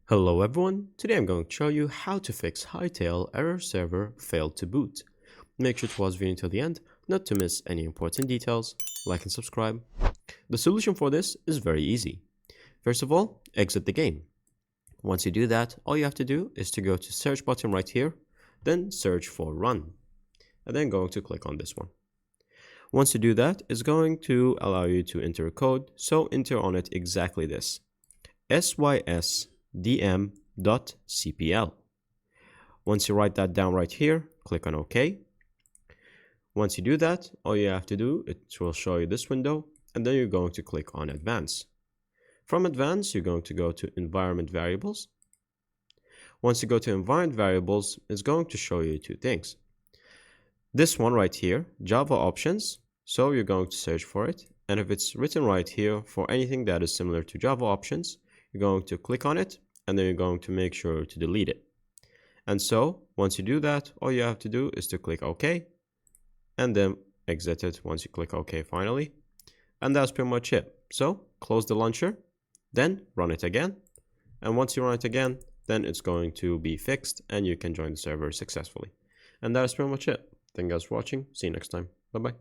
Hello everyone, today I'm going to show you how to fix Hytale error server failed to boot. Make sure to watch the video until the end, not to miss any important details, like and subscribe. The solution for this is very easy. First of all, exit the game. Once you do that, all you have to do is to go to search button right here, then search for run, and then going to click on this one. Once you do that, it's going to allow you to enter a code, so enter on it exactly this, sysdm.cpl. Once you write that down right here, click on OK. Once you do that, all you have to do, it will show you this window, and then you're going to click on Advanced. From Advanced, you're going to go to Environment Variables. Once you go to Environment Variables, it's going to show you two things. This one right here, Java Options, so you're going to search for it, and if it's written right here for anything that is similar to Java Options, you're going to click on it, and then you're going to make sure to delete it. And so, once you do that, all you have to do is to click OK, and then exit it once you click OK finally. And that's pretty much it. So, close the launcher, then run it again. And once you run it again, then it's going to be fixed, and you can join the server successfully. And that's pretty much it. Thank you guys for watching. See you next time. Bye-bye.